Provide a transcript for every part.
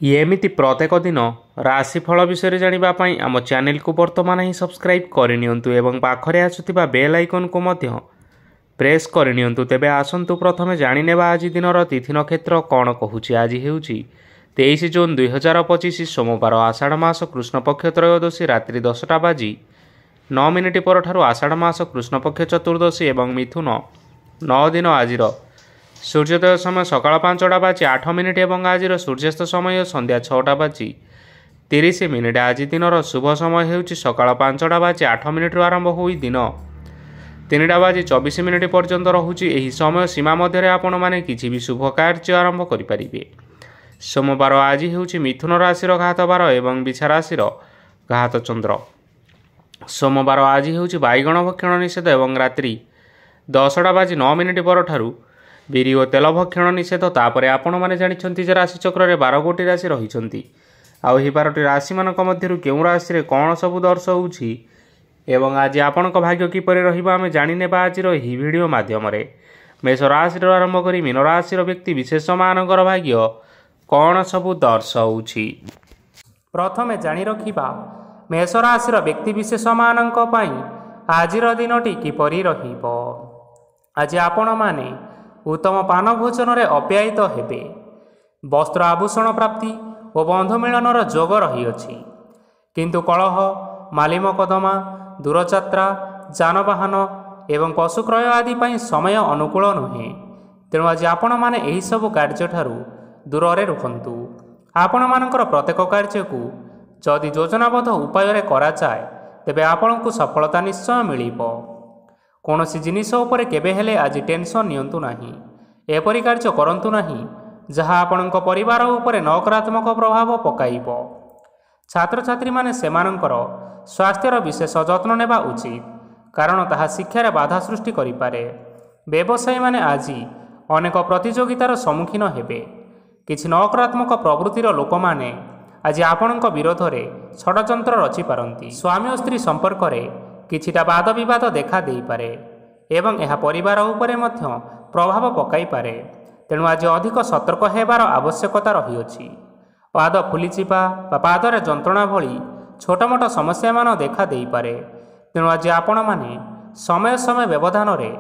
ଏମିତି ପ୍ରତ୍ୟେକ ଦିନ ରାଶିଫଳ ବିଷୟରେ ଜାଣିବା ପାଇଁ ଆମ ଚ୍ୟାନେଲକୁ ବର୍ତ୍ତମାନ ହିଁ ସବସ୍କ୍ରାଇବ୍ କରିନିଅନ୍ତୁ ଏବଂ ପାଖରେ ଆସୁଥିବା ବେଲ୍ ଆଇକନ୍କୁ ମଧ୍ୟ ପ୍ରେସ୍ କରିନିଅନ୍ତୁ। ତେବେ ଆସନ୍ତୁ ପ୍ରଥମେ ଜାଣିନେବା ଆଜି ଦିନର ତିଥି ନକ୍ଷତ୍ର କ'ଣ କହୁଛି। ଆଜି ହେଉଛି 23 ଜୁନ୍ 2025 ସୋମବାର, ଆଷାଢ଼ ମାସ କୃଷ୍ଣପକ୍ଷ ତ୍ରୟୋଦଶୀ ରାତ୍ରି 10:09 ପରଠାରୁ ଆଷାଢ଼ ମାସ କୃଷ୍ଣପକ୍ଷ ଚତୁର୍ଦ୍ଦଶୀ ଏବଂ ମିଥୁନ 9 ଦିନ। ଆଜିର ସୂର୍ଯ୍ୟୋଦୟ ସମୟ ସକାଳ 5:08 ଏବଂ ଆଜିର ସୂର୍ଯ୍ୟାସ୍ତ ସମୟ ସନ୍ଧ୍ୟା 6:30। ଆଜି ଦିନର ଶୁଭ ସମୟ ହେଉଛି ସକାଳ 5:08 ଆରମ୍ଭ ହୋଇ ଦିନ 3:24 ପର୍ଯ୍ୟନ୍ତ ରହୁଛି। ଏହି ସମୟ ସୀମା ମଧ୍ୟରେ ଆପଣମାନେ କିଛି ବି ଶୁଭ କାର୍ଯ୍ୟ ଆରମ୍ଭ କରିପାରିବେ। ସୋମବାର ଆଜି ହେଉଛି ମିଥୁନ ରାଶିର ଘାତ ବାର ଏବଂ ବିଛା ରାଶିର ଘାତ ଚନ୍ଦ୍ର। ସୋମବାର ଆଜି ହେଉଛି ବାଇଗଣ ଭକ୍ଷଣ ନିଷେଧ ଏବଂ ରାତ୍ରି 10:09 ପରଠାରୁ ବିରି ଓ ତେଲ ଭକ୍ଷଣ ନିଷେଧ। ତାପରେ ଆପଣମାନେ ଜାଣିଛନ୍ତି ଯେ ରାଶିଚକ୍ରରେ 12 ଗୋଟି ରାଶି ରହିଛନ୍ତି। ଆଉ ଏହି 12ଟି ରାଶିମାନଙ୍କ ମଧ୍ୟରୁ କେଉଁ ରାଶିରେ କ'ଣ ସବୁ ଦର୍ଶାଉଛି ଏବଂ ଆଜି ଆପଣଙ୍କ ଭାଗ୍ୟ କିପରି ରହିବ ଆମେ ଜାଣିନେବା ଆଜିର ଏହି ଭିଡ଼ିଓ ମାଧ୍ୟମରେ। ମେଷ ରାଶିରୁ ଆରମ୍ଭ କରି ମୀନ ରାଶିର ବ୍ୟକ୍ତି ବିଶେଷମାନଙ୍କର ଭାଗ୍ୟ କ'ଣ ସବୁ ଦର୍ଶାଉଛି। ପ୍ରଥମେ ଜାଣି ରଖିବା ମେଷ ରାଶିର ବ୍ୟକ୍ତିବିଶେଷମାନଙ୍କ ପାଇଁ ଆଜିର ଦିନଟି କିପରି ରହିବ। ଆଜି ଆପଣମାନେ ଉତ୍ତମ ପାନ ଭୋଜନରେ ଅପ୍ୟାୟିତ ହେବେ। ବସ୍ତ୍ର ଆଭୂଷଣ ପ୍ରାପ୍ତି ଓ ବନ୍ଧୁ ମିଳନର ଯୋଗ ରହିଅଛି। କିନ୍ତୁ କଳହ, ମାଲି ମକଦ୍ଦମା, ଦୂରଯାତ୍ରା, ଯାନବାହନ ଏବଂ ପଶୁ କ୍ରୟ ଆଦି ପାଇଁ ସମୟ ଅନୁକୂଳ ନୁହେଁ। ତେଣୁ ଆଜି ଆପଣମାନେ ଏହିସବୁ କାର୍ଯ୍ୟଠାରୁ ଦୂରରେ ରୁହନ୍ତୁ। ଆପଣମାନଙ୍କର ପ୍ରତ୍ୟେକ କାର୍ଯ୍ୟକୁ ଯଦି ଯୋଜନାବଦ୍ଧ ଉପାୟରେ କରାଯାଏ ତେବେ ଆପଣଙ୍କୁ ସଫଳତା ନିଶ୍ଚୟ ମିଳିବ। କୌଣସି ଜିନିଷ ଉପରେ କେବେ ହେଲେ ଆଜି ଟେନସନ୍ ନିଅନ୍ତୁ ନାହିଁ। ଏପରି କାର୍ଯ୍ୟ କରନ୍ତୁ ନାହିଁ ଯାହା ଆପଣଙ୍କ ପରିବାର ଉପରେ ନକାରାତ୍ମକ ପ୍ରଭାବ ପକାଇବ। ଛାତ୍ରଛାତ୍ରୀମାନେ ସେମାନଙ୍କର ସ୍ୱାସ୍ଥ୍ୟର ବିଶେଷ ଯତ୍ନ ନେବା ଉଚିତ, କାରଣ ତାହା ଶିକ୍ଷାରେ ବାଧା ସୃଷ୍ଟି କରିପାରେ। ବ୍ୟବସାୟୀମାନେ ଆଜି ଅନେକ ପ୍ରତିଯୋଗିତାର ସମ୍ମୁଖୀନ ହେବେ। କିଛି ନକାରାତ୍ମକ ପ୍ରବୃତ୍ତିର ଲୋକମାନେ ଆଜି ଆପଣଙ୍କ ବିରୋଧରେ ଷଡ଼ଯନ୍ତ୍ର ରଚିପାରନ୍ତି। ସ୍ୱାମୀ ଓ ସ୍ତ୍ରୀ ସମ୍ପର୍କରେ କିଛିଟା ବାଦ ବିବାଦ ଦେଖା ଦେଇପାରେ ଏବଂ ଏହା ପରିବାର ଉପରେ ମଧ୍ୟ ପ୍ରଭାବ ପକାଇପାରେ। ତେଣୁ ଆଜି ଅଧିକ ସତର୍କ ହେବାର ଆବଶ୍ୟକତା ରହିଅଛି। ପାଦ ଫୁଲିଯିବା ବା ପାଦରେ ଯନ୍ତ୍ରଣା ଭଳି ଛୋଟମୋଟ ସମସ୍ୟାମାନ ଦେଖା ଦେଇପାରେ। ତେଣୁ ଆଜି ଆପଣମାନେ ସମୟ ସମୟ ବ୍ୟବଧାନରେ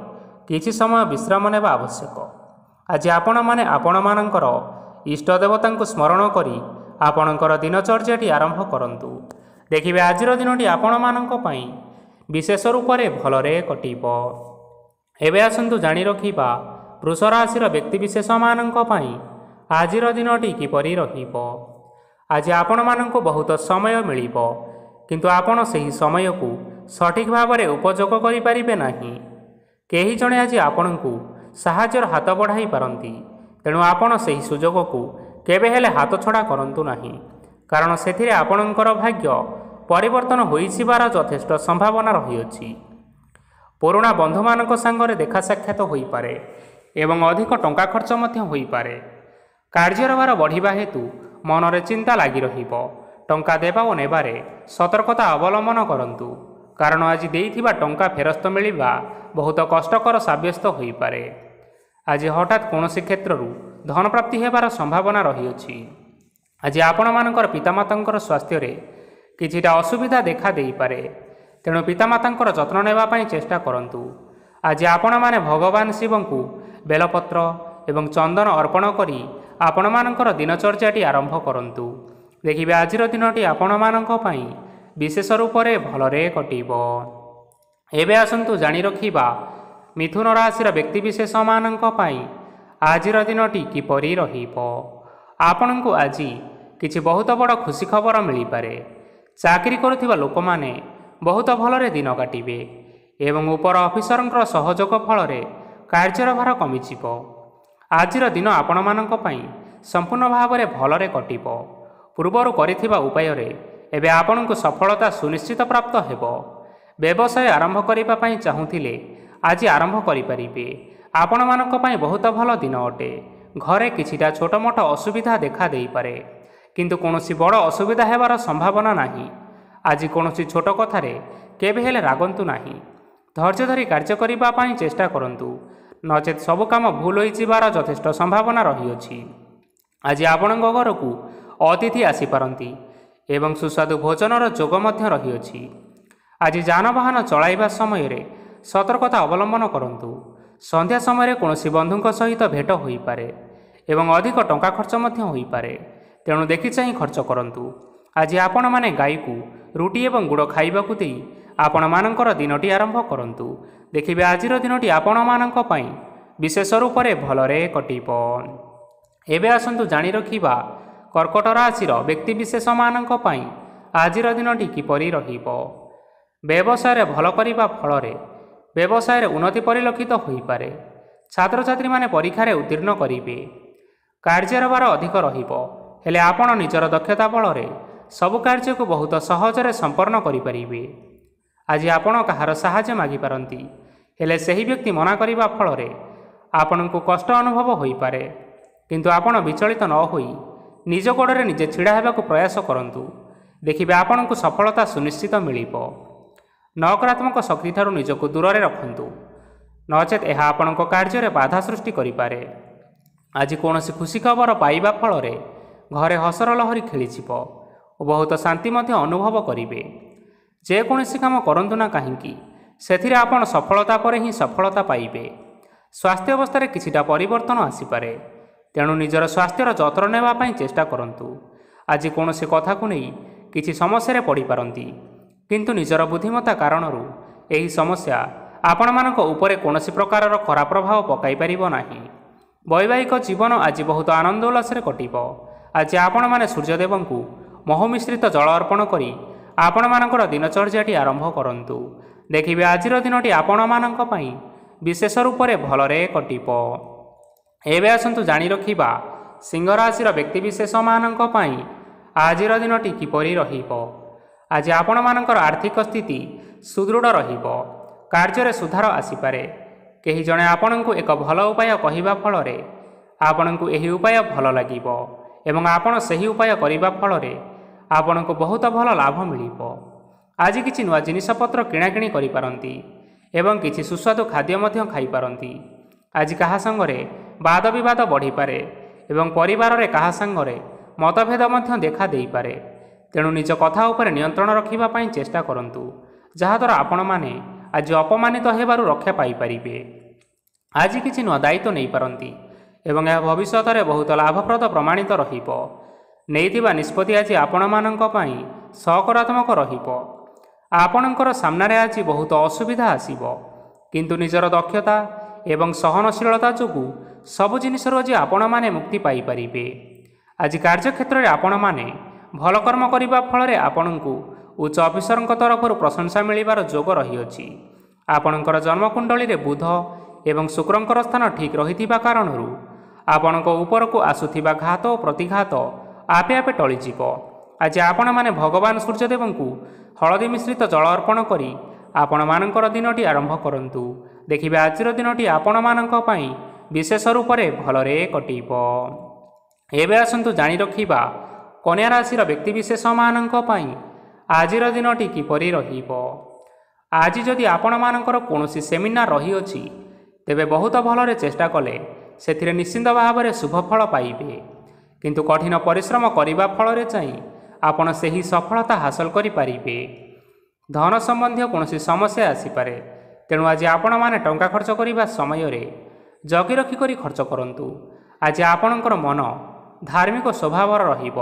କିଛି ସମୟ ବିଶ୍ରାମ ନେବା ଆବଶ୍ୟକ। ଆଜି ଆପଣମାନେ ଆପଣମାନଙ୍କର ଇଷ୍ଟ ଦେବତାଙ୍କୁ ସ୍ମରଣ କରି ଆପଣଙ୍କର ଦିନଚର୍ଯ୍ୟାଟି ଆରମ୍ଭ କରନ୍ତୁ। ଦେଖିବେ ଆଜିର ଦିନଟି ଆପଣମାନଙ୍କ ପାଇଁ ବିଶେଷ ରୂପରେ ଭଲରେ କଟିବ। ଏବେ ଆସନ୍ତୁ ଜାଣି ରଖିବା ବୃଷ ରାଶିର ବ୍ୟକ୍ତିବିଶେଷମାନଙ୍କ ପାଇଁ ଆଜିର ଦିନଟି କିପରି ରହିବ। ଆଜି ଆପଣମାନଙ୍କୁ ବହୁତ ସମୟ ମିଳିବ, କିନ୍ତୁ ଆପଣ ସେହି ସମୟକୁ ସଠିକ୍ ଭାବରେ ଉପଯୋଗ କରିପାରିବେ ନାହିଁ। କେହି ଜଣେ ଆଜି ଆପଣଙ୍କୁ ସାହାଯ୍ୟର ହାତ ବଢ଼ାଇ ପାରନ୍ତି। ତେଣୁ ଆପଣ ସେହି ସୁଯୋଗକୁ କେବେ ହେଲେ ହାତଛଡ଼ା କରନ୍ତୁ ନାହିଁ, କାରଣ ସେଥିରେ ଆପଣଙ୍କର ଭାଗ୍ୟ ପରିବର୍ତ୍ତନ ହୋଇଯିବାର ଯଥେଷ୍ଟ ସମ୍ଭାବନା ରହିଅଛି। ପୁରୁଣା ବନ୍ଧୁମାନଙ୍କ ସାଙ୍ଗରେ ଦେଖା ସାକ୍ଷାତ ହୋଇପାରେ ଏବଂ ଅଧିକ ଟଙ୍କା ଖର୍ଚ୍ଚ ମଧ୍ୟ ହୋଇପାରେ। କାର୍ଯ୍ୟର ଭାର ବଢ଼ିବା ହେତୁ ମନରେ ଚିନ୍ତା ଲାଗି ରହିବ। ଟଙ୍କା ଦେବା ଓ ନେବାରେ ସତର୍କତା ଅବଲମ୍ବନ କରନ୍ତୁ, କାରଣ ଆଜି ଦେଇଥିବା ଟଙ୍କା ଫେରସ୍ତ ମିଳିବା ବହୁତ କଷ୍ଟକର ସାବ୍ୟସ୍ତ ହୋଇପାରେ। ଆଜି ହଠାତ୍ କୌଣସି କ୍ଷେତ୍ରରୁ ଧନପ୍ରାପ୍ତି ହେବାର ସମ୍ଭାବନା ରହିଅଛି। ଆଜି ଆପଣମାନଙ୍କର ପିତାମାତାଙ୍କର ସ୍ୱାସ୍ଥ୍ୟରେ କିଛିଟା ଅସୁବିଧା ଦେଖା ଦେଇପାରେ। ତେଣୁ ପିତାମାତାଙ୍କର ଯତ୍ନ ନେବା ପାଇଁ ଚେଷ୍ଟା କରନ୍ତୁ। ଆଜି ଆପଣମାନେ ଭଗବାନ ଶିବଙ୍କୁ ବେଲପତ୍ର ଏବଂ ଚନ୍ଦନ ଅର୍ପଣ କରି ଆପଣମାନଙ୍କର ଦିନଚର୍ଯ୍ୟାଟି ଆରମ୍ଭ କରନ୍ତୁ। ଦେଖିବେ ଆଜିର ଦିନଟି ଆପଣମାନଙ୍କ ପାଇଁ ବିଶେଷ ରୂପରେ ଭଲରେ କଟିବ। ଏବେ ଆସନ୍ତୁ ଜାଣି ରଖିବା ମିଥୁନ ରାଶିର ବ୍ୟକ୍ତିବିଶେଷମାନଙ୍କ ପାଇଁ ଆଜିର ଦିନଟି କିପରି ରହିବ। ଆପଣଙ୍କୁ ଆଜି କିଛି ବହୁତ ବଡ଼ ଖୁସି ଖବର ମିଳିପାରେ। ଚାକିରି କରୁଥିବା ଲୋକମାନେ ବହୁତ ଭଲରେ ଦିନ କାଟିବେ ଏବଂ ଉପର ଅଫିସରଙ୍କର ସହଯୋଗ ଫଳରେ କାର୍ଯ୍ୟର ଭାର କମିଯିବ। ଆଜିର ଦିନ ଆପଣମାନଙ୍କ ପାଇଁ ସମ୍ପୂର୍ଣ୍ଣ ଭାବରେ ଭଲରେ କଟିବ। ପୂର୍ବରୁ କରିଥିବା ଉପାୟରେ ଏବେ ଆପଣଙ୍କୁ ସଫଳତା ସୁନିଶ୍ଚିତ ପ୍ରାପ୍ତ ହେବ। ବ୍ୟବସାୟ ଆରମ୍ଭ କରିବା ପାଇଁ ଚାହୁଁଥିଲେ ଆଜି ଆରମ୍ଭ କରିପାରିବେ। ଆପଣମାନଙ୍କ ପାଇଁ ବହୁତ ଭଲ ଦିନ ଅଟେ। ଘରେ କିଛିଟା ଛୋଟମୋଟ ଅସୁବିଧା ଦେଖା ଦେଇପାରେ, କିନ୍ତୁ କୌଣସି ବଡ଼ ଅସୁବିଧା ହେବାର ସମ୍ଭାବନା ନାହିଁ। ଆଜି କୌଣସି ଛୋଟ କଥାରେ କେବେ ହେଲେ ରାଗନ୍ତୁ ନାହିଁ। ଧୈର୍ଯ୍ୟ ଧରି କାର୍ଯ୍ୟ କରିବା ପାଇଁ ଚେଷ୍ଟା କରନ୍ତୁ, ନଚେତ୍ ସବୁ କାମ ଭୁଲ ହୋଇଯିବାର ଯଥେଷ୍ଟ ସମ୍ଭାବନା ରହିଅଛି। ଆଜି ଆପଣଙ୍କ ଘରକୁ ଅତିଥି ଆସିପାରନ୍ତି ଏବଂ ସୁସ୍ୱାଦୁ ଭୋଜନର ଯୋଗ ମଧ୍ୟ ରହିଅଛି। ଆଜି ଯାନବାହନ ଚଳାଇବା ସମୟରେ ସତର୍କତା ଅବଲମ୍ବନ କରନ୍ତୁ। ସନ୍ଧ୍ୟା ସମୟରେ କୌଣସି ବନ୍ଧୁଙ୍କ ସହିତ ଭେଟ ହୋଇପାରେ ଏବଂ ଅଧିକ ଟଙ୍କା ଖର୍ଚ୍ଚ ମଧ୍ୟ ହୋଇପାରେ, ତେଣୁ ଦେଖିଚାହିଁ ଖର୍ଚ୍ଚ କରନ୍ତୁ। ଆଜି ଆପଣମାନେ ଗାଈକୁ ରୁଟି ଏବଂ ଗୁଡ଼ ଖାଇବାକୁ ଦେଇ ଆପଣମାନଙ୍କର ଦିନଟି ଆରମ୍ଭ କରନ୍ତୁ। ଦେଖିବେ ଆଜିର ଦିନଟି ଆପଣମାନଙ୍କ ପାଇଁ ବିଶେଷ ରୂପରେ ଭଲରେ କଟିବ। ଏବେ ଆସନ୍ତୁ ଜାଣି ରଖିବା କର୍କଟ ରାଶିର ବ୍ୟକ୍ତିବିଶେଷମାନଙ୍କ ପାଇଁ ଆଜିର ଦିନଟି କିପରି ରହିବ। ବ୍ୟବସାୟରେ ଭଲ କରିବା ଫଳରେ ବ୍ୟବସାୟରେ ଉନ୍ନତି ପରିଲକ୍ଷିତ ହୋଇପାରେ। ଛାତ୍ରଛାତ୍ରୀମାନେ ପରୀକ୍ଷାରେ ଉତ୍ତୀର୍ଣ୍ଣ କରିବେ। କାର୍ଯ୍ୟର ଭାର ଅଧିକ ରହିବ, ହେଲେ ଆପଣ ନିଜର ଦକ୍ଷତା ବଳରେ ସବୁ କାର୍ଯ୍ୟକୁ ବହୁତ ସହଜରେ ସମ୍ପନ୍ନ କରିପାରିବେ। ଆଜି ଆପଣ କାହାର ସାହାଯ୍ୟ ମାଗିପାରନ୍ତି, ହେଲେ ସେହି ବ୍ୟକ୍ତି ମନା କରିବା ଫଳରେ ଆପଣଙ୍କୁ କଷ୍ଟ ଅନୁଭବ ହୋଇପାରେ। କିନ୍ତୁ ଆପଣ ବିଚଳିତ ନ ହୋଇ ନିଜ ଗୋଡ଼ରେ ନିଜେ ଛିଡ଼ା ହେବାକୁ ପ୍ରୟାସ କରନ୍ତୁ। ଦେଖିବେ ଆପଣଙ୍କୁ ସଫଳତା ସୁନିଶ୍ଚିତ ମିଳିବ। ନକାରାତ୍ମକ ଶକ୍ତିଠାରୁ ନିଜକୁ ଦୂରରେ ରଖନ୍ତୁ, ନଚେତ୍ ଏହା ଆପଣଙ୍କ କାର୍ଯ୍ୟରେ ବାଧା ସୃଷ୍ଟି କରିପାରେ। ଆଜି କୌଣସି ଖୁସି ଖବର ପାଇବା ଫଳରେ ଘରେ ହସର ଲହରୀ ଖେଳିଯିବ ଓ ବହୁତ ଶାନ୍ତି ମଧ୍ୟ ଅନୁଭବ କରିବେ। ଯେକୌଣସି କାମ କରନ୍ତୁ ନା କାହିଁକି, ସେଥିରେ ଆପଣ ସଫଳତା ପରେ ହିଁ ସଫଳତା ପାଇବେ। ସ୍ୱାସ୍ଥ୍ୟ ଅବସ୍ଥାରେ କିଛିଟା ପରିବର୍ତ୍ତନ ଆସିପାରେ, ତେଣୁ ନିଜର ସ୍ୱାସ୍ଥ୍ୟର ଯତ୍ନ ନେବା ପାଇଁ ଚେଷ୍ଟା କରନ୍ତୁ। ଆଜି କୌଣସି କଥାକୁ ନେଇ କିଛି ସମସ୍ୟାରେ ପଡ଼ିପାରନ୍ତି, କିନ୍ତୁ ନିଜର ବୁଦ୍ଧିମତ୍ତା କାରଣରୁ ଏହି ସମସ୍ୟା ଆପଣମାନଙ୍କ ଉପରେ କୌଣସି ପ୍ରକାରର ଖରାପ ପ୍ରଭାବ ପକାଇ ପାରିବ ନାହିଁ। ବୈବାହିକ ଜୀବନ ଆଜି ବହୁତ ଆନନ୍ଦ ଉଲ୍ଲାସରେ କଟିବ। ଆଜି ଆପଣମାନେ ସୂର୍ଯ୍ୟଦେବଙ୍କୁ ମହୁ ମିଶ୍ରିତ ଜଳ ଅର୍ପଣ କରି ଆପଣମାନଙ୍କର ଦିନଚର୍ଯ୍ୟାଟି ଆରମ୍ଭ କରନ୍ତୁ। ଦେଖିବେ ଆଜିର ଦିନଟି ଆପଣମାନଙ୍କ ପାଇଁ ବିଶେଷ ରୂପରେ ଭଲରେ କଟିବ। ଏବେ ଆସନ୍ତୁ ଜାଣି ରଖିବା ସିଂହ ରାଶିର ବ୍ୟକ୍ତିବିଶେଷମାନଙ୍କ ପାଇଁ ଆଜିର ଦିନଟି କିପରି ରହିବ। ଆଜି ଆପଣମାନଙ୍କର ଆର୍ଥିକ ସ୍ଥିତି ସୁଦୃଢ଼ ରହିବ। କାର୍ଯ୍ୟରେ ସୁଧାର ଆସିପାରେ। କେହି ଜଣେ ଆପଣଙ୍କୁ ଏକ ଭଲ ଉପାୟ କହିବା ଫଳରେ ଆପଣଙ୍କୁ ଏହି ଉପାୟ ଭଲ ଲାଗିବ ଏବଂ ଆପଣ ସେହି ଉପାୟ କରିବା ଫଳରେ ଆପଣଙ୍କୁ ବହୁତ ଭଲ ଲାଭ ମିଳିବ। ଆଜି କିଛି ନୂଆ ଜିନିଷପତ୍ର କିଣାକିଣି କରିପାରନ୍ତି ଏବଂ କିଛି ସୁସ୍ୱାଦୁ ଖାଦ୍ୟ ମଧ୍ୟ ଖାଇପାରନ୍ତି। ଆଜି କାହା ସାଙ୍ଗରେ ବାଦ ବିବାଦ ବଢ଼ିପାରେ ଏବଂ ପରିବାରରେ କାହା ସାଙ୍ଗରେ ମତଭେଦ ମଧ୍ୟ ଦେଖା ଦେଇପାରେ। ତେଣୁ ନିଜ କଥା ଉପରେ ନିୟନ୍ତ୍ରଣ ରଖିବା ପାଇଁ ଚେଷ୍ଟା କରନ୍ତୁ, ଯାହାଦ୍ୱାରା ଆପଣମାନେ ଆଜି ଅପମାନିତ ହେବାରୁ ରକ୍ଷା ପାଇପାରିବେ। ଆଜି କିଛି ନୂଆ ଦାୟିତ୍ୱ ନେଇପାରନ୍ତି ଏବଂ ଏହା ଭବିଷ୍ୟତରେ ବହୁତ ଲାଭପ୍ରଦ ପ୍ରମାଣିତ ରହିବ। ନେଇଥିବା ନିଷ୍ପତ୍ତି ଆଜି ଆପଣମାନଙ୍କ ପାଇଁ ସକାରାତ୍ମକ ରହିବ। ଆପଣଙ୍କର ସାମ୍ନାରେ ଆଜି ବହୁତ ଅସୁବିଧା ଆସିବ, କିନ୍ତୁ ନିଜର ଦକ୍ଷତା ଏବଂ ସହନଶୀଳତା ଯୋଗୁଁ ସବୁ ଜିନିଷରୁ ଆଜି ଆପଣମାନେ ମୁକ୍ତି ପାଇପାରିବେ। ଆଜି କାର୍ଯ୍ୟକ୍ଷେତ୍ରରେ ଆପଣମାନେ ଭଲ କର୍ମ କରିବା ଫଳରେ ଆପଣଙ୍କୁ ଉଚ୍ଚ ଅଫିସରଙ୍କ ତରଫରୁ ପ୍ରଶଂସା ମିଳିବାର ଯୋଗ ରହିଅଛି। ଆପଣଙ୍କର ଜନ୍ମକୁଣ୍ଡଳୀରେ ବୁଧ ଏବଂ ଶୁକ୍ରଙ୍କର ସ୍ଥାନ ଠିକ୍ ରହିଥିବା କାରଣରୁ ଆପଣଙ୍କ ଉପରକୁ ଆସୁଥିବା ଘାତ ଓ ପ୍ରତିଘାତ ଆପେ ଆପେ ଟଳିଯିବ। ଆଜି ଆପଣମାନେ ଭଗବାନ ସୂର୍ଯ୍ୟଦେବଙ୍କୁ ହଳଦୀ ମିଶ୍ରିତ ଜଳ ଅର୍ପଣ କରି ଆପଣମାନଙ୍କର ଦିନଟି ଆରମ୍ଭ କରନ୍ତୁ। ଦେଖିବେ ଆଜିର ଦିନଟି ଆପଣମାନଙ୍କ ପାଇଁ ବିଶେଷ ରୂପରେ ଭଲରେ କଟିବ। ଏବେ ଆସନ୍ତୁ ଜାଣି ରଖିବା କନ୍ୟା ରାଶିର ବ୍ୟକ୍ତିବିଶେଷମାନଙ୍କ ପାଇଁ ଆଜିର ଦିନଟି କିପରି ରହିବ। ଆଜି ଯଦି ଆପଣମାନଙ୍କର କୌଣସି ସେମିନାର ରହିଅଛି, ତେବେ ବହୁତ ଭଲରେ ଚେଷ୍ଟା କଲେ ସେଥିରେ ନିଶ୍ଚିନ୍ତ ଭାବରେ ଶୁଭ ଫଳ ପାଇବେ। କିନ୍ତୁ କଠିନ ପରିଶ୍ରମ କରିବା ଫଳରେ ଯାଇ ଆପଣ ସେହି ସଫଳତା ହାସଲ କରିପାରିବେ। ଧନ ସମ୍ବନ୍ଧୀୟ କୌଣସି ସମସ୍ୟା ଆସିପାରେ, ତେଣୁ ଆଜି ଆପଣମାନେ ଟଙ୍କା ଖର୍ଚ୍ଚ କରିବା ସମୟରେ ଜଗି ରଖି କରି ଖର୍ଚ୍ଚ କରନ୍ତୁ। ଆଜି ଆପଣଙ୍କର ମନ ଧାର୍ମିକ ସ୍ୱଭାବର ରହିବ,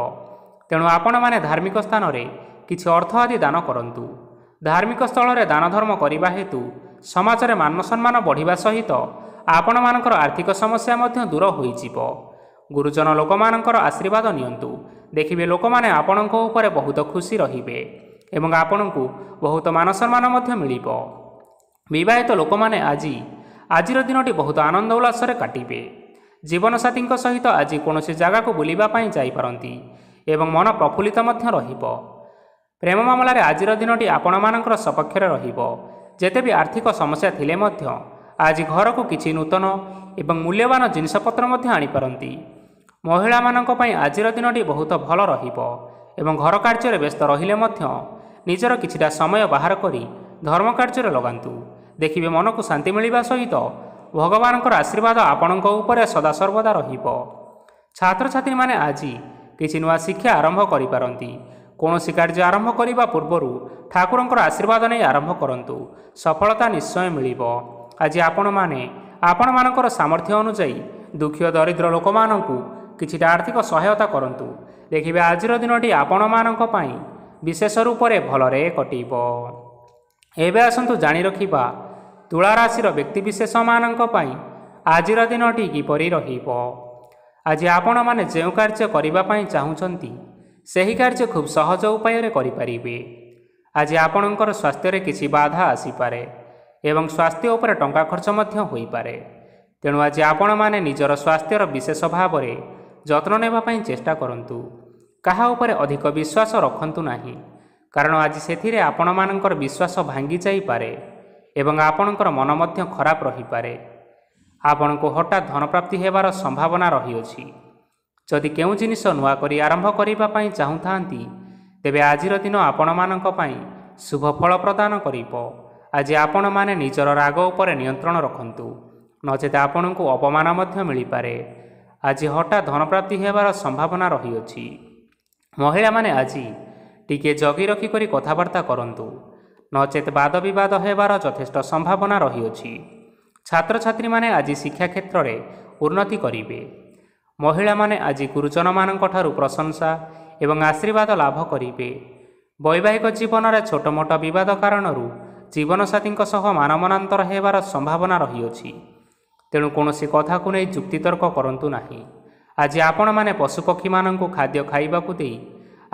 ତେଣୁ ଆପଣମାନେ ଧାର୍ମିକ ସ୍ଥାନରେ କିଛି ଅର୍ଥ ଆଦି ଦାନ କରନ୍ତୁ। ଧାର୍ମିକ ସ୍ଥଳରେ ଦାନ ଧର୍ମ କରିବା ହେତୁ ସମାଜରେ ମାନ ସମ୍ମାନ ବଢ଼ିବା ସହିତ ଆପଣମାନଙ୍କର ଆର୍ଥିକ ସମସ୍ୟା ମଧ୍ୟ ଦୂର ହୋଇଯିବ। ଗୁରୁଜନ ଲୋକମାନଙ୍କର ଆଶୀର୍ବାଦ ନିଅନ୍ତୁ। ଦେଖିବେ ଲୋକମାନେ ଆପଣଙ୍କ ଉପରେ ବହୁତ ଖୁସି ରହିବେ ଏବଂ ଆପଣଙ୍କୁ ବହୁତ ମାନ ସମ୍ମାନ ମଧ୍ୟ ମିଳିବ। ବିବାହିତ ଲୋକମାନେ ଆଜିର ଦିନଟି ବହୁତ ଆନନ୍ଦ ଉଲ୍ଲାସରେ କାଟିବେ। ଜୀବନସାଥୀଙ୍କ ସହିତ ଆଜି କୌଣସି ଜାଗାକୁ ବୁଲିବା ପାଇଁ ଯାଇପାରନ୍ତି ଏବଂ ମନ ପ୍ରଫୁଲ୍ଲିତ ମଧ୍ୟ ରହିବ। ପ୍ରେମ ମାମଲାରେ ଆଜିର ଦିନଟି ଆପଣମାନଙ୍କର ସପକ୍ଷରେ ରହିବ। ଯେତେ ବି ଆର୍ଥିକ ସମସ୍ୟା ଥିଲେ ମଧ୍ୟ ଆଜି ଘରକୁ କିଛି ନୂତନ ଏବଂ ମୂଲ୍ୟବାନ ଜିନିଷପତ୍ର ମଧ୍ୟ ଆଣିପାରନ୍ତି। ମହିଳାମାନଙ୍କ ପାଇଁ ଆଜିର ଦିନଟି ବହୁତ ଭଲ ରହିବ ଏବଂ ଘର କାର୍ଯ୍ୟରେ ବ୍ୟସ୍ତ ରହିଲେ ମଧ୍ୟ ନିଜର କିଛିଟା ସମୟ ବାହାର କରି ଧର୍ମ କାର୍ଯ୍ୟରେ ଲଗାନ୍ତୁ। ଦେଖିବେ ମନକୁ ଶାନ୍ତି ମିଳିବା ସହିତ ଭଗବାନଙ୍କର ଆଶୀର୍ବାଦ ଆପଣଙ୍କ ଉପରେ ସଦାସର୍ବଦା ରହିବ। ଛାତ୍ରଛାତ୍ରୀମାନେ ଆଜି କିଛି ନୂଆ ଶିକ୍ଷା ଆରମ୍ଭ କରିପାରନ୍ତି। କୌଣସି କାର୍ଯ୍ୟ ଆରମ୍ଭ କରିବା ପୂର୍ବରୁ ଠାକୁରଙ୍କର ଆଶୀର୍ବାଦ ନେଇ ଆରମ୍ଭ କରନ୍ତୁ, ସଫଳତା ନିଶ୍ଚୟ ମିଳିବ। ଆଜି ଆପଣମାନଙ୍କର ସାମର୍ଥ୍ୟ ଅନୁଯାୟୀ ଦୁଃଖୀ ଓ ଦରିଦ୍ର ଲୋକମାନଙ୍କୁ କିଛିଟା ଆର୍ଥିକ ସହାୟତା କରନ୍ତୁ। ଦେଖିବେ ଆଜିର ଦିନଟି ଆପଣମାନଙ୍କ ପାଇଁ ବିଶେଷ ରୂପରେ ଭଲରେ କଟିବ। ଏବେ ଆସନ୍ତୁ ଜାଣି ରଖିବା ତୁଳା ରାଶିର ବ୍ୟକ୍ତିବିଶେଷମାନଙ୍କ ପାଇଁ ଆଜିର ଦିନଟି କିପରି ରହିବ। ଆଜି ଆପଣମାନେ ଯେଉଁ କାର୍ଯ୍ୟ କରିବା ପାଇଁ ଚାହୁଁଛନ୍ତି ସେହି କାର୍ଯ୍ୟ ଖୁବ୍ ସହଜ ଉପାୟରେ କରିପାରିବେ। ଆଜି ଆପଣଙ୍କର ସ୍ୱାସ୍ଥ୍ୟରେ କିଛି ବାଧା ଆସିପାରେ ଏବଂ ସ୍ୱାସ୍ଥ୍ୟ ଉପରେ ଟଙ୍କା ଖର୍ଚ୍ଚ ମଧ୍ୟ ହୋଇପାରେ। ତେଣୁ ଆଜି ଆପଣମାନେ ନିଜର ସ୍ୱାସ୍ଥ୍ୟର ବିଶେଷ ଭାବରେ ଯତ୍ନ ନେବା ପାଇଁ ଚେଷ୍ଟା କରନ୍ତୁ। କାହା ଉପରେ ଅଧିକ ବିଶ୍ୱାସ ରଖନ୍ତୁ ନାହିଁ, କାରଣ ଆଜି ସେଥିରେ ଆପଣମାନଙ୍କର ବିଶ୍ୱାସ ଭାଙ୍ଗି ଯାଇପାରେ ଏବଂ ଆପଣଙ୍କର ମନ ମଧ୍ୟ ଖରାପ ରହିପାରେ। ଆପଣଙ୍କୁ ହଠାତ୍ ଧନପ୍ରାପ୍ତି ହେବାର ସମ୍ଭାବନା ରହିଅଛି। ଯଦି କେଉଁ ଜିନିଷ ନୂଆ କରି ଆରମ୍ଭ କରିବା ପାଇଁ ଚାହୁଁଥାନ୍ତି, ତେବେ ଆଜିର ଦିନ ଆପଣମାନଙ୍କ ପାଇଁ ଶୁଭ ଫଳ ପ୍ରଦାନ କରିବ। ଆଜି ଆପଣମାନେ ନିଜର ରାଗ ଉପରେ ନିୟନ୍ତ୍ରଣ ରଖନ୍ତୁ, ନଚେତ ଆପଣଙ୍କୁ ଅପମାନ ମଧ୍ୟ ମିଳିପାରେ। ଆଜି ହଠାତ୍ ଧନପ୍ରାପ୍ତି ହେବାର ସମ୍ଭାବନା ରହିଅଛି। ମହିଳାମାନେ ଆଜି ଟିକିଏ ଜଗି ରଖିକରି କଥାବାର୍ତ୍ତା କରନ୍ତୁ, ନଚେତ ବାଦ ବିବାଦ ହେବାର ଯଥେଷ୍ଟ ସମ୍ଭାବନା ରହିଅଛି। ଛାତ୍ରଛାତ୍ରୀମାନେ ଆଜି ଶିକ୍ଷା କ୍ଷେତ୍ରରେ ଉନ୍ନତି କରିବେ। ମହିଳାମାନେ ଆଜି ଗୁରୁଜନମାନଙ୍କଠାରୁ ପ୍ରଶଂସା ଏବଂ ଆଶୀର୍ବାଦ ଲାଭ କରିବେ। ବୈବାହିକ ଜୀବନରେ ଛୋଟ ମୋଟ ବିବାଦ କାରଣରୁ ଜୀବନସାଥୀଙ୍କ ସହ ମାନମନାନ୍ତର ହେବାର ସମ୍ଭାବନା ରହିଅଛି। ତେଣୁ କୌଣସି କଥାକୁ ନେଇ ଯୁକ୍ତିତର୍କ କରନ୍ତୁ ନାହିଁ। ଆଜି ଆପଣମାନେ ପଶୁପକ୍ଷୀମାନଙ୍କୁ ଖାଦ୍ୟ ଖାଇବାକୁ ଦେଇ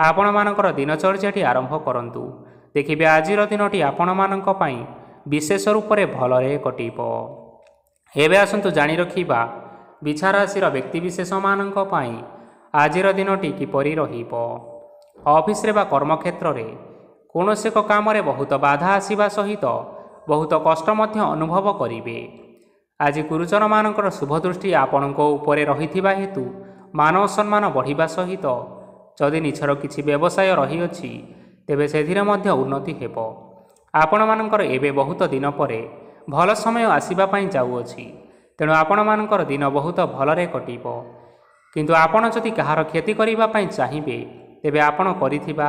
ଆପଣମାନଙ୍କର ଦିନଚର୍ଯ୍ୟାଟି ଆରମ୍ଭ କରନ୍ତୁ। ଦେଖିବେ ଆଜିର ଦିନଟି ଆପଣମାନଙ୍କ ପାଇଁ ବିଶେଷ ରୂପରେ ଭଲରେ କଟିବ। ଏବେ ଆସନ୍ତୁ ଜାଣି ରଖିବା ବିଛା ରାଶିର ବ୍ୟକ୍ତିବିଶେଷମାନଙ୍କ ପାଇଁ ଆଜିର ଦିନଟି କିପରି ରହିବ। ଅଫିସରେ ବା କର୍ମକ୍ଷେତ୍ରରେ କୌଣସି ଏକ କାମରେ ବହୁତ ବାଧା ଆସିବା ସହିତ ବହୁତ କଷ୍ଟ ମଧ୍ୟ ଅନୁଭବ କରିବେ। ଆଜି ଗୁରୁଜନମାନଙ୍କର ଶୁଭ ଦୃଷ୍ଟି ଆପଣଙ୍କ ଉପରେ ରହିଥିବା ହେତୁ ମାନ ସମ୍ମାନ ବଢ଼ିବା ସହିତ ଯଦି ନିଜର କିଛି ବ୍ୟବସାୟ ରହିଅଛି, ତେବେ ସେଥିରେ ମଧ୍ୟ ଉନ୍ନତି ହେବ। ଆପଣମାନଙ୍କର ଏବେ ବହୁତ ଦିନ ପରେ ଭଲ ସମୟ ଆସିବା ପାଇଁ ଯାଉଅଛି। ତେଣୁ ଆପଣମାନଙ୍କର ଦିନ ବହୁତ ଭଲରେ କଟିବ। କିନ୍ତୁ ଆପଣ ଯଦି କାହାର କ୍ଷତି କରିବା ପାଇଁ ଚାହିଁବେ, ତେବେ ଆପଣ କରିଥିବା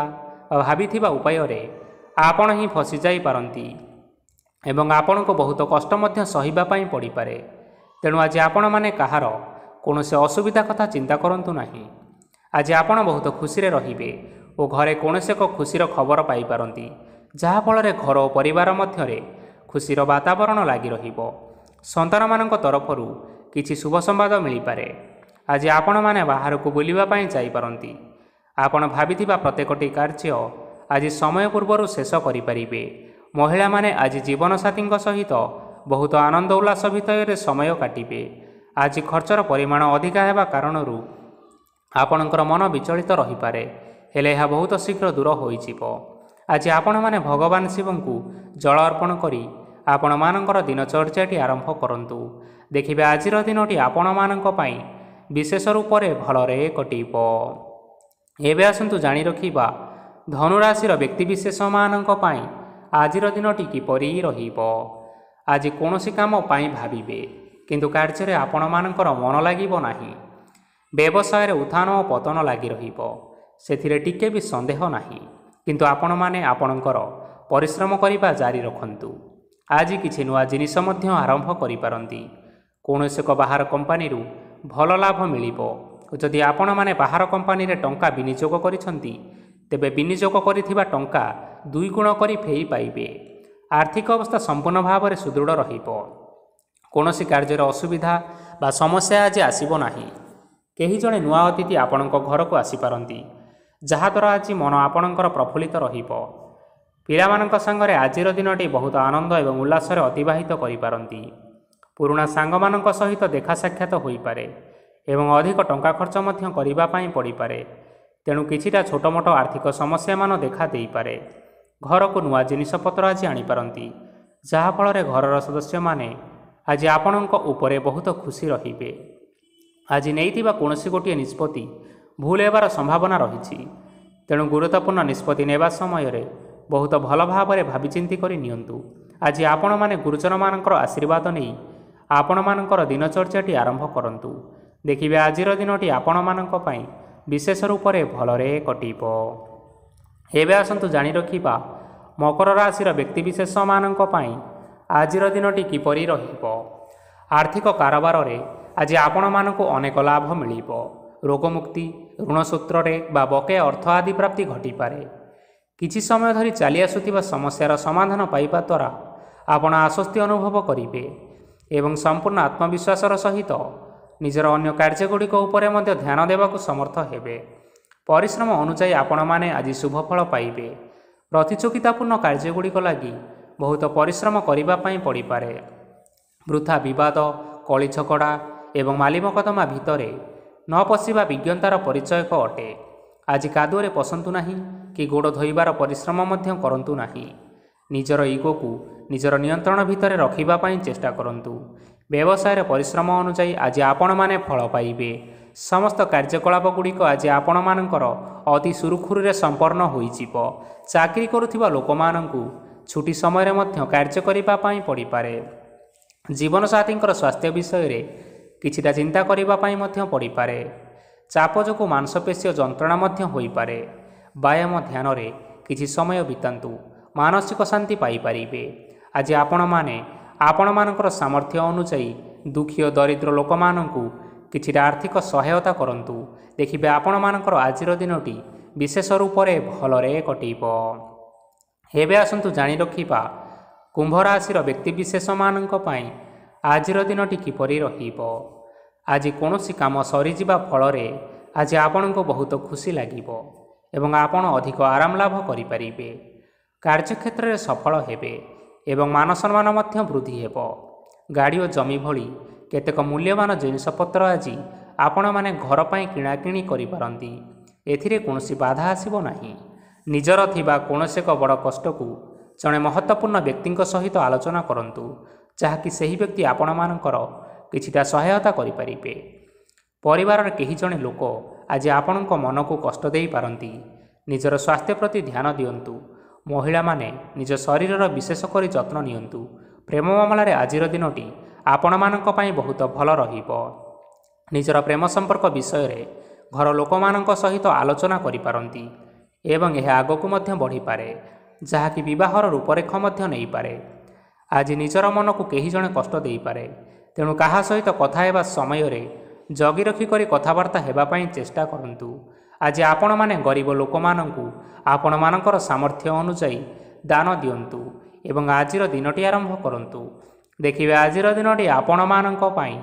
ବା ଭାବିଥିବା ଉପାୟରେ ଆପଣ ହିଁ ଫସିଯାଇପାରନ୍ତି ଏବଂ ଆପଣଙ୍କୁ ବହୁତ କଷ୍ଟ ମଧ୍ୟ ସହିବା ପାଇଁ ପଡ଼ିପାରେ। ତେଣୁ ଆଜି ଆପଣମାନେ କାହାର କୌଣସି ଅସୁବିଧା କଥା ଚିନ୍ତା କରନ୍ତୁ ନାହିଁ। ଆଜି ଆପଣ ବହୁତ ଖୁସିରେ ରହିବେ ଓ ଘରେ କୌଣସି ଏକ ଖୁସିର ଖବର ପାଇପାରନ୍ତି, ଯାହାଫଳରେ ଘର ଓ ପରିବାର ମଧ୍ୟରେ ଖୁସିର ବାତାବରଣ ଲାଗି ରହିବ। ସନ୍ତାନମାନଙ୍କ ତରଫରୁ କିଛି ଶୁଭ ସମ୍ବାଦ ମିଳିପାରେ। ଆଜି ଆପଣମାନେ ବାହାରକୁ ବୁଲିବା ପାଇଁ ଯାଇପାରନ୍ତି। ଆପଣ ଭାବିଥିବା ପ୍ରତ୍ୟେକଟି କାର୍ଯ୍ୟ ଆଜି ସମୟ ପୂର୍ବରୁ ଶେଷ କରିପାରିବେ। ମହିଳାମାନେ ଆଜି ଜୀବନସାଥୀଙ୍କ ସହିତ ବହୁତ ଆନନ୍ଦ ଉଲ୍ଲାସ ଭିତରେ ସମୟ କାଟିବେ। ଆଜି ଖର୍ଚ୍ଚର ପରିମାଣ ଅଧିକା ହେବା କାରଣରୁ ଆପଣଙ୍କର ମନ ବିଚଳିତ ରହିପାରେ, ହେଲେ ଏହା ବହୁତ ଶୀଘ୍ର ଦୂର ହୋଇଯିବ। ଆଜି ଆପଣମାନେ ଭଗବାନ ଶିବଙ୍କୁ ଜଳ ଅର୍ପଣ କରି ଆପଣମାନଙ୍କର ଦିନଚର୍ଯ୍ୟାଟି ଆରମ୍ଭ କରନ୍ତୁ। ଦେଖିବେ ଆଜିର ଦିନଟି ଆପଣମାନଙ୍କ ପାଇଁ ବିଶେଷ ରୂପରେ ଭଲରେ କଟିବ। ଏବେ ଆସନ୍ତୁ ଜାଣି ରଖିବା ଧନୁରାଶିର ବ୍ୟକ୍ତିବିଶେଷମାନଙ୍କ ପାଇଁ ଆଜିର ଦିନଟି କିପରି ରହିବ। ଆଜି କୌଣସି କାମ ପାଇଁ ଭାବିବେ, କିନ୍ତୁ କାର୍ଯ୍ୟରେ ଆପଣମାନଙ୍କର ମନ ଲାଗିବ ନାହିଁ। ବ୍ୟବସାୟରେ ଉତ୍ଥାନ ଓ ପତନ ଲାଗି ରହିବ, ସେଥିରେ ଟିକେ ବି ସନ୍ଦେହ ନାହିଁ। କିନ୍ତୁ ଆପଣମାନେ ଆପଣଙ୍କର ପରିଶ୍ରମ କରିବା ଜାରି ରଖନ୍ତୁ। ଆଜି କିଛି ନୂଆ ଜିନିଷ ମଧ୍ୟ ଆରମ୍ଭ କରିପାରନ୍ତି। କୌଣସି ଏକ ବାହାର କମ୍ପାନୀରୁ ଭଲ ଲାଭ ମିଳିବ। ଯଦି ଆପଣମାନେ ବାହାର କମ୍ପାନୀରେ ଟଙ୍କା ବିନିଯୋଗ କରିଛନ୍ତି, ତେବେ ବିନିଯୋଗ କରିଥିବା ଟଙ୍କା 2 ଗୁଣ କରି ଫେରି ପାଇବେ। ଆର୍ଥିକ ଅବସ୍ଥା ସମ୍ପୂର୍ଣ୍ଣ ଭାବରେ ସୁଦୃଢ଼ ରହିବ। କୌଣସି କାର୍ଯ୍ୟରେ ଅସୁବିଧା ବା ସମସ୍ୟା ଆଜି ଆସିବ ନାହିଁ। କେହି ଜଣେ ନୂଆ ଅତିଥି ଆପଣଙ୍କ ଘରକୁ ଆସିପାରନ୍ତି, ଯାହାଦ୍ୱାରା ଆଜି ମନ ଆପଣଙ୍କର ପ୍ରଫୁଲ୍ଲିତ ରହିବ। ପିଲାମାନଙ୍କ ସାଙ୍ଗରେ ଆଜିର ଦିନଟି ବହୁତ ଆନନ୍ଦ ଏବଂ ଉଲ୍ଲାସରେ ଅତିବାହିତ କରିପାରନ୍ତି। ପୁରୁଣା ସାଙ୍ଗମାନଙ୍କ ସହିତ ଦେଖା ସାକ୍ଷାତ ହୋଇପାରେ ଏବଂ ଅଧିକ ଟଙ୍କା ଖର୍ଚ୍ଚ ମଧ୍ୟ କରିବା ପାଇଁ ପଡ଼ିପାରେ। ତେଣୁ କିଛିଟା ଛୋଟମୋଟ ଆର୍ଥିକ ସମସ୍ୟାମାନ ଦେଖା ଦେଇପାରେ। ଘରକୁ ନୂଆ ଜିନିଷପତ୍ର ଆଜି ଆଣିପାରନ୍ତି, ଯାହାଫଳରେ ଘରର ସଦସ୍ୟମାନେ ଆଜି ଆପଣଙ୍କ ଉପରେ ବହୁତ ଖୁସି ରହିବେ। ଆଜି ନେଇଥିବା କୌଣସି ଗୋଟିଏ ନିଷ୍ପତ୍ତି ଭୁଲ ହେବାର ସମ୍ଭାବନା ରହିଛି। ତେଣୁ ଗୁରୁତ୍ୱପୂର୍ଣ୍ଣ ନିଷ୍ପତ୍ତି ନେବା ସମୟରେ ବହୁତ ଭଲ ଭାବରେ ଭାବିଚିନ୍ତି କରି ନିଅନ୍ତୁ। ଆଜି ଆପଣମାନେ ଗୁରୁଜନମାନଙ୍କର ଆଶୀର୍ବାଦ ନେଇ ଆପଣମାନଙ୍କର ଦିନଚର୍ଯ୍ୟାଟି ଆରମ୍ଭ କରନ୍ତୁ। ଦେଖିବେ ଆଜିର ଦିନଟି ଆପଣମାନଙ୍କ ପାଇଁ ବିଶେଷ ରୂପରେ ଭଲରେ କଟିବ। ଏବେ ଆସନ୍ତୁ ଜାଣି ରଖିବା ମକର ରାଶିର ବ୍ୟକ୍ତିବିଶେଷମାନଙ୍କ ପାଇଁ ଆଜିର ଦିନଟି କିପରି ରହିବ। ଆର୍ଥିକ କାରବାରରେ ଆଜି ଆପଣମାନଙ୍କୁ ଅନେକ ଲାଭ ମିଳିବ। ରୋଗମୁକ୍ତି, ଋଣ ସୂତ୍ରରେ ବା ବକେୟା ଅର୍ଥ ଆଦି ପ୍ରାପ୍ତି ଘଟିପାରେ। କିଛି ସମୟ ଧରି ଚାଲି ଆସୁଥିବା ସମସ୍ୟାର ସମାଧାନ ପାଇବା ଦ୍ୱାରା ଆପଣ ଆଶ୍ୱସ୍ତି ଅନୁଭବ କରିବେ ଏବଂ ସମ୍ପୂର୍ଣ୍ଣ ଆତ୍ମବିଶ୍ୱାସର ସହିତ ନିଜର ଅନ୍ୟ କାର୍ଯ୍ୟଗୁଡ଼ିକ ଉପରେ ମଧ୍ୟ ଧ୍ୟାନ ଦେବାକୁ ସମର୍ଥ ହେବେ। ପରିଶ୍ରମ ଅନୁଯାୟୀ ଆପଣମାନେ ଆଜି ଶୁଭଫଳ ପାଇବେ। ପ୍ରତିଯୋଗିତାପୂର୍ଣ୍ଣ କାର୍ଯ୍ୟଗୁଡ଼ିକ ଲାଗି ବହୁତ ପରିଶ୍ରମ କରିବା ପାଇଁ ପଡ଼ିପାରେ। ବୃଥା ବିବାଦ, କଳି ଝଗଡ଼ା ଏବଂ ମାଲିମକଦ୍ଦମା ଭିତରେ ନ ପଶିବା ବିଜ୍ଞତାର ପରିଚୟକ ଅଟେ। ଆଜି କାଦୁଅରେ ପଶନ୍ତୁ ନାହିଁ କି ଗୋଡ଼ ଧୋଇବାର ପରିଶ୍ରମ ମଧ୍ୟ କରନ୍ତୁ ନାହିଁ। ନିଜର ଇଗୋକୁ ନିଜର ନିୟନ୍ତ୍ରଣ ଭିତରେ ରଖିବା ପାଇଁ ଚେଷ୍ଟା କରନ୍ତୁ। ବ୍ୟବସାୟରେ ପରିଶ୍ରମ ଅନୁଯାୟୀ ଆଜି ଆପଣମାନେ ଫଳ ପାଇବେ। ସମସ୍ତ କାର୍ଯ୍ୟକଳାପ ଗୁଡ଼ିକ ଆଜି ଆପଣମାନଙ୍କର ଅତି ସୁରୁଖୁରୁରେ ସମ୍ପନ୍ନ ହୋଇଯିବ। ଚାକିରି କରୁଥିବା ଲୋକମାନଙ୍କୁ ଛୁଟି ସମୟରେ ମଧ୍ୟ କାର୍ଯ୍ୟ କରିବା ପାଇଁ ପଡ଼ିପାରେ। ଜୀବନସାଥୀଙ୍କର ସ୍ୱାସ୍ଥ୍ୟ ବିଷୟରେ କିଛିଟା ଚିନ୍ତା କରିବା ପାଇଁ ମଧ୍ୟ ପଡ଼ିପାରେ। ଚାପ ଯୋଗୁଁ ମାଂସପେଶୀୟ ଯନ୍ତ୍ରଣା ମଧ୍ୟ ହୋଇପାରେ। ବ୍ୟାୟାମ ଧ୍ୟାନରେ କିଛି ସମୟ ବିତାନ୍ତୁ, ମାନସିକ ଶାନ୍ତି ପାଇପାରିବେ। ଆଜି ଆପଣମାନେ ଆପଣମାନଙ୍କର ସାମର୍ଥ୍ୟ ଅନୁଯାୟୀ ଦୁଃଖୀ ଓ ଦରିଦ୍ର ଲୋକମାନଙ୍କୁ କିଛିଟା ଆର୍ଥିକ ସହାୟତା କରନ୍ତୁ। ଦେଖିବେ ଆପଣମାନଙ୍କର ଆଜିର ଦିନଟି ବିଶେଷ ରୂପରେ ଭଲରେ କଟିବ। ଏବେ ଆସନ୍ତୁ ଜାଣି ରଖିବା କୁମ୍ଭ ରାଶିର ବ୍ୟକ୍ତିବିଶେଷମାନଙ୍କ ପାଇଁ ଆଜିର ଦିନଟି କିପରି ରହିବ। ଆଜି କୌଣସି କାମ ସରିଯିବା ଫଳରେ ଆଜି ଆପଣଙ୍କୁ ବହୁତ ଖୁସି ଲାଗିବ ଏବଂ ଆପଣ ଅଧିକ ଆରାମ ଲାଭ କରିପାରିବେ। କାର୍ଯ୍ୟକ୍ଷେତ୍ରରେ ସଫଳ ହେବେ ଏବଂ ମାନସମ୍ମାନ ମଧ୍ୟ ବୃଦ୍ଧି ହେବ। ଗାଡ଼ି ଓ ଜମି ଭଳି କେତେକ ମୂଲ୍ୟବାନ ଜିନିଷପତ୍ର ଆଜି ଆପଣମାନେ ଘର ପାଇଁ କିଣାକିଣି କରିପାରନ୍ତି। ଏଥିରେ କୌଣସି ବାଧା ଆସିବ ନାହିଁ। ନିଜର ଥିବା କୌଣସି ଏକ ବଡ଼ କଷ୍ଟକୁ ଜଣେ ମହତ୍ତ୍ୱପୂର୍ଣ୍ଣ ବ୍ୟକ୍ତିଙ୍କ ସହିତ ଆଲୋଚନା କରନ୍ତୁ, ଯାହାକି ସେହି ବ୍ୟକ୍ତି ଆପଣମାନଙ୍କର କିଛିଟା ସହାୟତା କରିପାରିବେ। ପରିବାରର କେହି ଜଣେ ଲୋକ ଆଜି ଆପଣଙ୍କ ମନକୁ କଷ୍ଟ ଦେଇପାରନ୍ତି। ନିଜର ସ୍ୱାସ୍ଥ୍ୟ ପ୍ରତି ଧ୍ୟାନ ଦିଅନ୍ତୁ। ମହିଳାମାନେ ନିଜ ଶରୀରର ବିଶେଷ କରି ଯତ୍ନ ନିଅନ୍ତୁ। ପ୍ରେମ ମାମଲାରେ ଆଜିର ଦିନଟି ଆପଣମାନଙ୍କ ପାଇଁ ବହୁତ ଭଲ ରହିବ। ନିଜର ପ୍ରେମ ସମ୍ପର୍କ ବିଷୟରେ ଘର ଲୋକମାନଙ୍କ ସହିତ ଆଲୋଚନା କରିପାରନ୍ତି ଏବଂ ଏହା ଆଗକୁ ମଧ୍ୟ ବଢ଼ିପାରେ, ଯାହାକି ବିବାହର ରୂପରେଖ ମଧ୍ୟ ନେଇପାରେ। ଆଜି ନିଜର ମନକୁ କେହି ଜଣେ କଷ୍ଟ ଦେଇପାରେ, ତେଣୁ କାହା ସହିତ କଥା ହେବା ସମୟରେ ଜଗି ରଖି କରି କଥାବାର୍ତ୍ତା ହେବା ପାଇଁ ଚେଷ୍ଟା କରନ୍ତୁ। ଆଜି ଆପଣମାନେ ଗରିବ ଲୋକମାନଙ୍କୁ ଆପଣମାନଙ୍କର ସାମର୍ଥ୍ୟ ଅନୁଯାୟୀ ଦାନ ଦିଅନ୍ତୁ ଏବଂ ଆଜିର ଦିନଟି ଆରମ୍ଭ କରନ୍ତୁ। ଦେଖିବେ ଆଜିର ଦିନଟି ଆପଣମାନଙ୍କ ପାଇଁ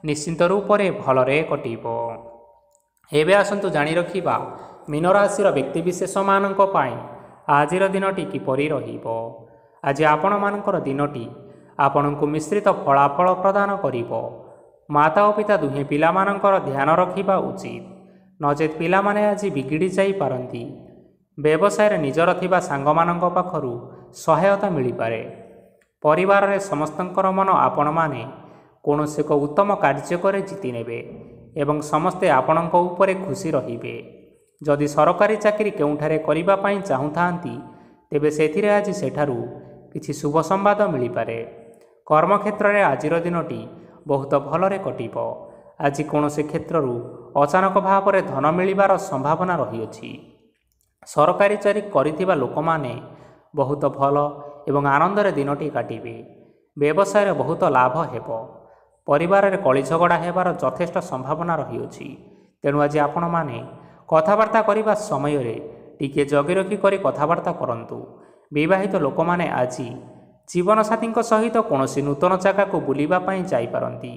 ନିଶ୍ଚିନ୍ତ ରୂପରେ ଭଲରେ କଟିବ। ଏବେ ଆସନ୍ତୁ ଜାଣି ରଖିବା ମୀନ ରାଶିର ବ୍ୟକ୍ତିବିଶେଷମାନଙ୍କ ପାଇଁ ଆଜିର ଦିନଟି କିପରି ରହିବ। ଆଜି ଆପଣମାନଙ୍କର ଦିନଟି ଆପଣଙ୍କୁ ମିଶ୍ରିତ ଫଳାଫଳ ପ୍ରଦାନ କରିବ। ମାତା ଓ ପିତା ଦୁହେଁ ପିଲାମାନଙ୍କର ଧ୍ୟାନ ରଖିବା ଉଚିତ, ନଚେତ୍ ପିଲାମାନେ ଆଜି ବିଗିଡ଼ି ଯାଇପାରନ୍ତି। ବ୍ୟବସାୟରେ ନିଜର ଥିବା ସାଙ୍ଗମାନଙ୍କ ପାଖରୁ ସହାୟତା ମିଳିପାରେ। ପରିବାରରେ ସମସ୍ତଙ୍କର ମନ ଆପଣମାନେ କୌଣସି ଏକ ଉତ୍ତମ କାର୍ଯ୍ୟ କରି ଜିତି ନେବେ ଏବଂ ସମସ୍ତେ ଆପଣଙ୍କ ଉପରେ ଖୁସି ରହିବେ। ଯଦି ସରକାରୀ ଚାକିରି କେଉଁଠାରେ କରିବା ପାଇଁ ଚାହୁଁଥାନ୍ତି, ତେବେ ସେଥିରେ ଆଜି ସେଠାରୁ କିଛି ଶୁଭ ସମ୍ବାଦ ମିଳିପାରେ। କର୍ମକ୍ଷେତ୍ରରେ ଆଜିର ଦିନଟି ବହୁତ ଭଲରେ କଟିବ। ଆଜି କୌଣସି କ୍ଷେତ୍ରରୁ ଅଚାନକ ଭାବରେ ଧନ ମିଳିବାର ସମ୍ଭାବନା ରହିଅଛି। ସରକାରୀ ଚାକିରି କରିଥିବା ଲୋକମାନେ ବହୁତ ଭଲ ଏବଂ ଆନନ୍ଦରେ ଦିନଟି କାଟିବେ। ବ୍ୟବସାୟରେ ବହୁତ ଲାଭ ହେବ। ପରିବାରରେ କଳି ଝଗଡ଼ା ହେବାର ଯଥେଷ୍ଟ ସମ୍ଭାବନା ରହିଅଛି, ତେଣୁ ଆଜି ଆପଣମାନେ କଥାବାର୍ତ୍ତା କରିବା ସମୟରେ ଟିକିଏ ଜଗି ରଖି କରି କଥାବାର୍ତ୍ତା କରନ୍ତୁ। ବିବାହିତ ଲୋକମାନେ ଆଜି ଜୀବନସାଥୀଙ୍କ ସହିତ କୌଣସି ନୂତନ ଜାଗାକୁ ବୁଲିବା ପାଇଁ ଯାଇପାରନ୍ତି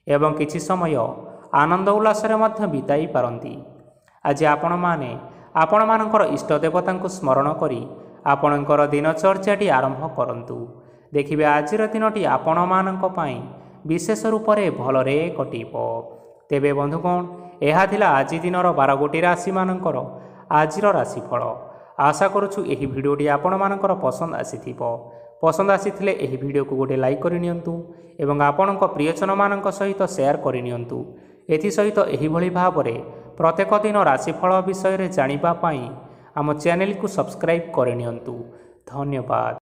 ଏବଂ କିଛି ସମୟ ଆନନ୍ଦ ଉଲ୍ଲାସରେ ମଧ୍ୟ ବିତାଇ ପାରନ୍ତି। ଆଜି ଆପଣମାନେ ଆପଣମାନଙ୍କର ଇଷ୍ଟ ଦେବତାଙ୍କୁ ସ୍ମରଣ କରି ଆପଣଙ୍କର ଦିନଚର୍ଯ୍ୟାଟି ଆରମ୍ଭ କରନ୍ତୁ। ଦେଖିବେ ଆଜିର ଦିନଟି ଆପଣମାନଙ୍କ ପାଇଁ ବିଶେଷ ରୂପରେ ଭଲରେ କଟିବ। ତେବେ ବନ୍ଧୁଗଣ, ଏହା ଥିଲା ଆଜି ଦିନର 12ଗୋଟି ରାଶିମାନଙ୍କର ଆଜିର ରାଶିଫଳ। ଆଶା କରୁଛୁ ଏହି ଭିଡ଼ିଓଟି ଆପଣମାନଙ୍କର ପସନ୍ଦ ଆସିଥିବ। ପସନ୍ଦ ଆସିଥିଲେ ଏହି ଭିଡ଼ିଓକୁ ଗୋଟେ ଲାଇକ୍ କରିନିଅନ୍ତୁ ଏବଂ ଆପଣଙ୍କ ପ୍ରିୟଜନମାନଙ୍କ ସହିତ ସେୟାର କରିନିଅନ୍ତୁ। ଏଥିସହିତ ଏହିଭଳି ଭାବରେ ପ୍ରତ୍ୟେକ ଦିନ ରାଶିଫଳ ବିଷୟରେ ଜାଣିବା ପାଇଁ ଆମ ଚ୍ୟାନେଲକୁ ସବସ୍କ୍ରାଇବ୍ କରିନିଅନ୍ତୁ। ଧନ୍ୟବାଦ।